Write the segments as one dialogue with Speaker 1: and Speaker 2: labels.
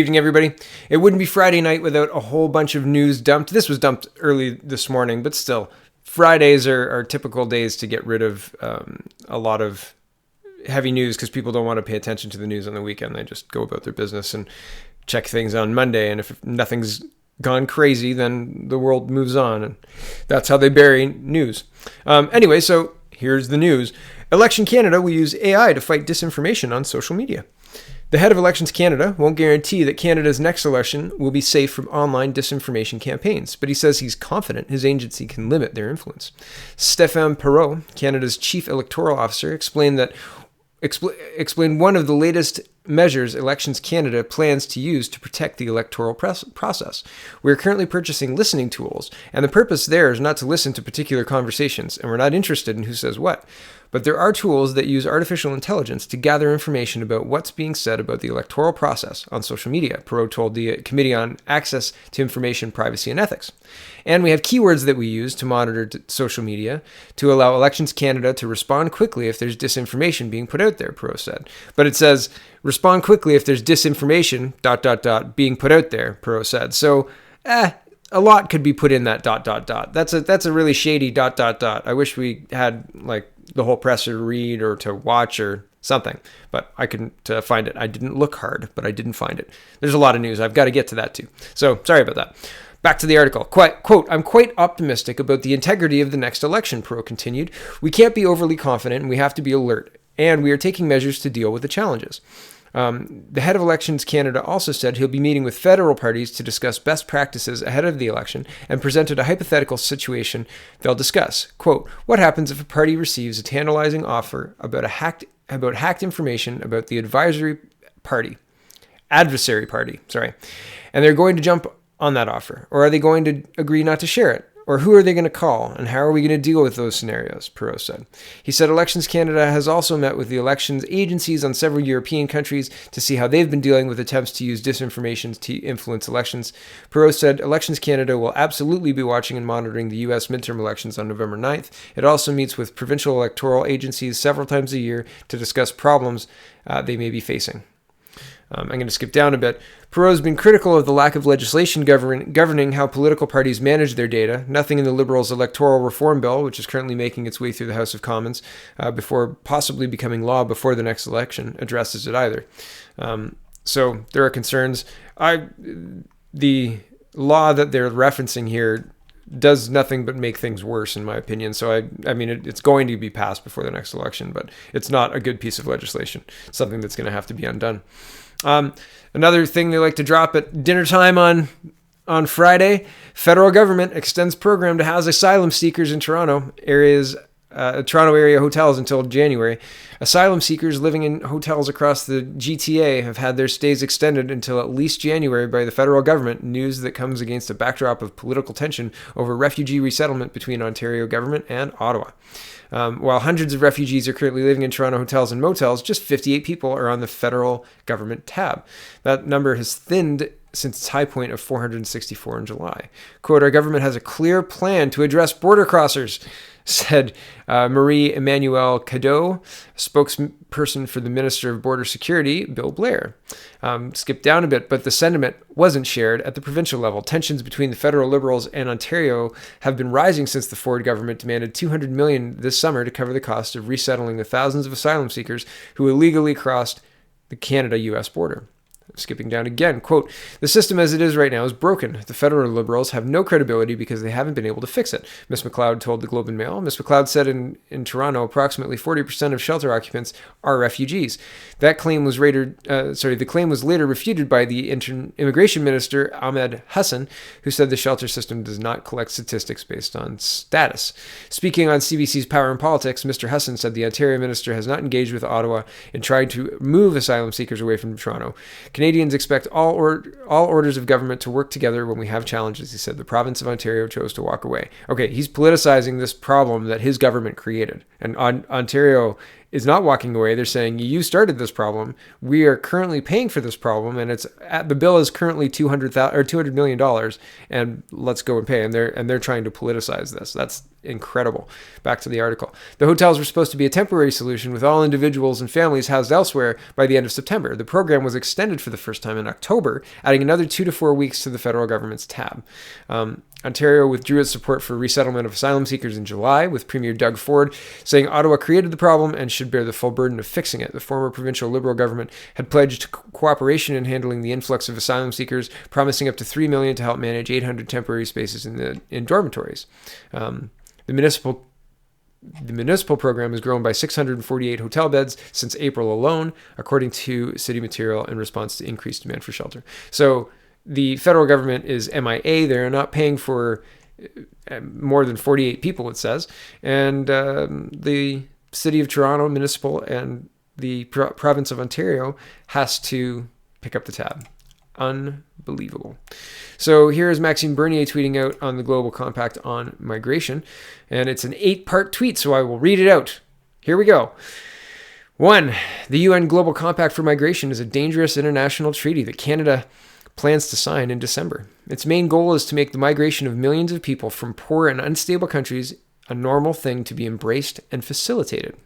Speaker 1: Evening, everybody. It wouldn't be Friday night without a whole bunch of news dumped. This was dumped early this morning, but still, Fridays are typical days to get rid of a lot of heavy news because people don't want to pay attention to the news on the weekend. They just go about their business and check things on Monday. And if nothing's gone crazy, then the world moves on. And that's how they bury news. Anyway, so here's the news. Election Canada will use AI to fight disinformation on social media. The head of Elections Canada won't guarantee that Canada's next election will be safe from online disinformation campaigns, but he says he's confident his agency can limit their influence. Stéphane Perreault, Canada's chief electoral officer, explained one of the latest measures Elections Canada plans to use to protect the electoral process. We are currently purchasing listening tools, and the purpose there is not to listen to particular conversations, and we're not interested in who says what. But there are tools that use artificial intelligence to gather information about what's being said about the electoral process on social media, Perreault told the Committee on Access to Information, Privacy and Ethics. And we have keywords that we use to monitor social media to allow Elections Canada to respond quickly if there's disinformation being put out there, Perreault said. But it says, respond quickly if there's disinformation, being put out there, Perreault said. So, a lot could be put in that ... That's a really shady ... I wish we had the whole press to read or to watch or something, but I couldn't find it. I didn't look hard, but I didn't find it. There's a lot of news. I've got to get to that too. So sorry about that. Back to the article. Quote, I'm quite optimistic about the integrity of the next election, Perreault continued. We can't be overly confident and we have to be alert, and we are taking measures to deal with the challenges. The head of Elections Canada also said he'll be meeting with federal parties to discuss best practices ahead of the election and presented a hypothetical situation they'll discuss. Quote, what happens if a party receives a tantalizing offer about hacked information about the adversary party, and they're going to jump on that offer? Or are they going to agree not to share it? Or who are they going to call? And how are we going to deal with those scenarios, Perreault said. He said Elections Canada has also met with the elections agencies on several European countries to see how they've been dealing with attempts to use disinformation to influence elections. Perreault said Elections Canada will absolutely be watching and monitoring the U.S. midterm elections on November 9th. It also meets with provincial electoral agencies several times a year to discuss problems they may be facing. I'm going to skip down a bit. Perreault has been critical of the lack of legislation governing how political parties manage their data. Nothing in the Liberals' electoral reform bill, which is currently making its way through the House of Commons before possibly becoming law before the next election, addresses it either. So there are concerns. The law that they're referencing here does nothing but make things worse, in my opinion. So I mean, it's going to be passed before the next election, but it's not a good piece of legislation. It's something that's going to have to be undone. Another thing they like to drop at dinner time on Friday, federal government extends program to house asylum seekers in Toronto area hotels until January. Asylum seekers living in hotels across the GTA have had their stays extended until at least January by the federal government, news that comes against a backdrop of political tension over refugee resettlement between Ontario government and Ottawa. While hundreds of refugees are currently living in Toronto hotels and motels, just 58 people are on the federal government tab. That number has thinned since its high point of 464 in July. Quote, our government has a clear plan to address border crossers, said Marie-Emmanuelle Cadeau, spokesperson for the Minister of Border Security, Bill Blair. Skip down a bit, but the sentiment wasn't shared at the provincial level. Tensions between the federal Liberals and Ontario have been rising since the Ford government demanded $200 million this summer to cover the cost of resettling the thousands of asylum seekers who illegally crossed the Canada-U.S. border. Skipping down again, quote, the system as it is right now is broken. The federal Liberals have no credibility because they haven't been able to fix it, Ms. McLeod told the Globe and Mail. Ms. McLeod said in Toronto, approximately 40% of shelter occupants are refugees. The claim was later refuted by the Immigration Minister, Ahmed Hassan, who said the shelter system does not collect statistics based on status. Speaking on CBC's Power and Politics, Mr. Hassan said the Ontario Minister has not engaged with Ottawa in trying to move asylum seekers away from Toronto. Canadians expect all orders of government to work together when we have challenges, he said. The province of Ontario chose to walk away. Okay, he's politicizing this problem that his government created. And Ontario is not walking away. They're saying, you started this problem. We are currently paying for this problem, and the bill is currently $200 million, and let's go and pay. And they're trying to politicize this. That's incredible. Back to the article. The hotels were supposed to be a temporary solution with all individuals and families housed elsewhere by the end of September. The program was extended for the first time in October, adding another 2 to 4 weeks to the federal government's tab. Ontario withdrew its support for resettlement of asylum seekers in July, with Premier Doug Ford saying Ottawa created the problem and should bear the full burden of fixing it. The former provincial Liberal government had pledged cooperation in handling the influx of asylum seekers, promising up to $3 million to help manage 800 temporary spaces in dormitories. The municipal program has grown by 648 hotel beds since April alone, according to City Material, in response to increased demand for shelter. So the federal government is MIA. They're not paying for more than 48 people, it says. And the City of Toronto Municipal and the province of Ontario has to pick up the tab. Unbelievable. So here is Maxime Bernier tweeting out on the Global Compact on migration. And it's an 8-part tweet, so I will read it out. Here we go. 1. The UN Global Compact for Migration is a dangerous international treaty that Canada plans to sign in December. Its main goal is to make the migration of millions of people from poor and unstable countries a normal thing to be embraced and facilitated.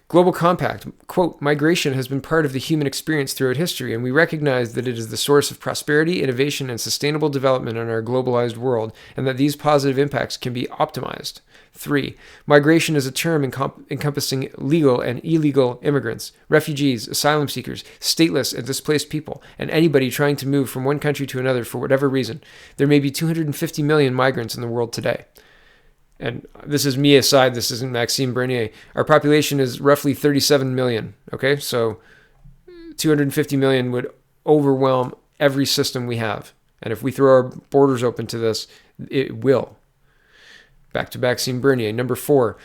Speaker 1: Global Compact, quote, migration has been part of the human experience throughout history, and we recognize that it is the source of prosperity, innovation, and sustainable development in our globalized world, and that these positive impacts can be optimized. 3. Migration is a term encompassing legal and illegal immigrants, refugees, asylum seekers, stateless and displaced people, and anybody trying to move from one country to another for whatever reason. There may be 250 million migrants in the world today. And this is me aside, this isn't Maxime Bernier. Our population is roughly 37 million, okay? So 250 million would overwhelm every system we have. And if we throw our borders open to this, it will. Back to Maxime Bernier. Number 4.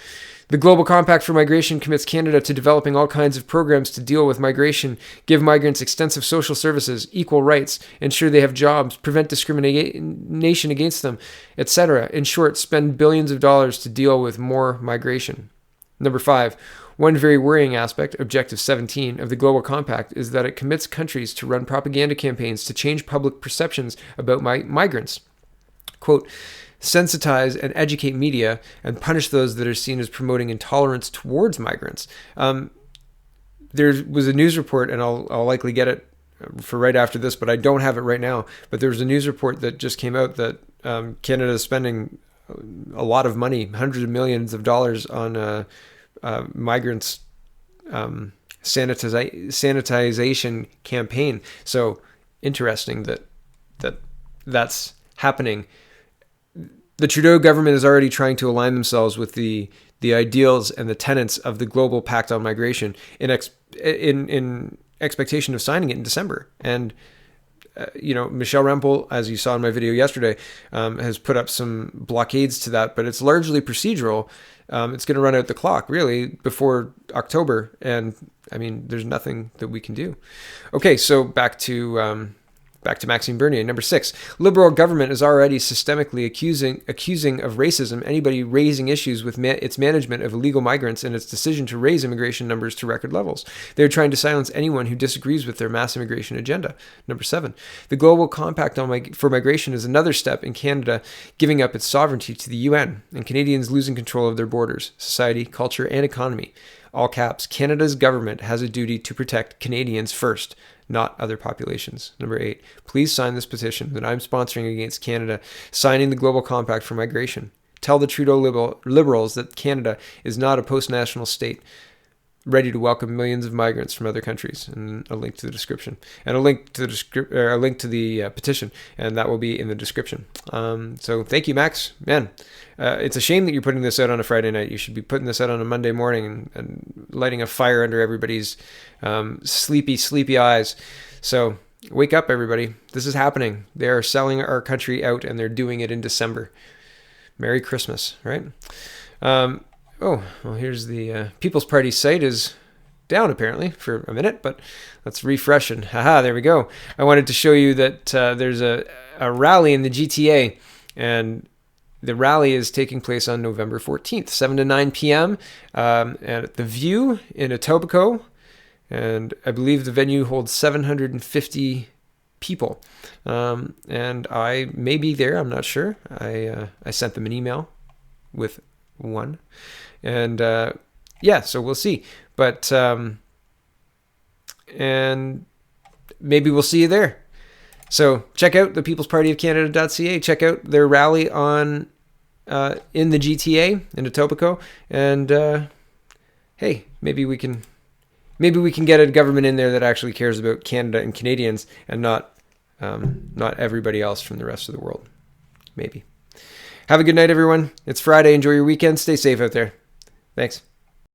Speaker 1: The Global Compact for Migration commits Canada to developing all kinds of programs to deal with migration, give migrants extensive social services, equal rights, ensure they have jobs, prevent discrimination against them, etc. In short, spend billions of dollars to deal with more migration. Number 5. One very worrying aspect, Objective 17, of the Global Compact is that it commits countries to run propaganda campaigns to change public perceptions about migrants. Quote, sensitize and educate media and punish those that are seen as promoting intolerance towards migrants. There was a news report, and I'll likely get it for right after this, but I don't have it right now. But there was a news report that just came out that Canada is spending a lot of money, hundreds of millions of dollars on migrants sanitization campaign. So interesting that's happening. The Trudeau government is already trying to align themselves with the ideals and the tenets of the Global Pact on Migration in expectation of signing it in December. And Michelle Rempel, as you saw in my video yesterday, has put up some blockades to that, but it's largely procedural. It's going to run out the clock really before October, and I mean, there's nothing that we can do. Okay, so back to Maxime Bernier. Number 6, Liberal government is already systemically accusing of racism anybody raising issues with its management of illegal migrants and its decision to raise immigration numbers to record levels. They're trying to silence anyone who disagrees with their mass immigration agenda. Number 7, the Global Compact for Migration is another step in Canada giving up its sovereignty to the UN and Canadians losing control of their borders, society, culture, and economy. All caps, Canada's government has a duty to protect Canadians first, not other populations. Number 8, please sign this petition that I'm sponsoring against Canada signing the Global Compact for Migration. Tell the Trudeau Liberals that Canada is not a post-national state ready to welcome millions of migrants from other countries. And a link to the description. And a link to the petition, and that will be in the description. So thank you, Max. Man, it's a shame that you're putting this out on a Friday night. You should be putting this out on a Monday morning and lighting a fire under everybody's sleepy eyes. So wake up, everybody. This is happening. They are selling our country out, and they're doing it in December. Merry Christmas, right? Oh, well, here's the People's Party site is down apparently for a minute, but let's refresh and haha, there we go. I wanted to show you that there's a rally in the GTA, and the rally is taking place on November 14th, 7 to 9 p.m. At the View in Etobicoke. And I believe the venue holds 750 people. And I may be there. I'm not sure. I sent them an email with one. And yeah, so we'll see. But and maybe we'll see you there. So check out the peoplespartyofcanada.ca. Check out their rally on in the GTA in Etobicoke. And hey, maybe we can get a government in there that actually cares about Canada and Canadians and not everybody else from the rest of the world. Maybe. Have a good night, everyone. It's Friday. Enjoy your weekend. Stay safe out there. Thanks.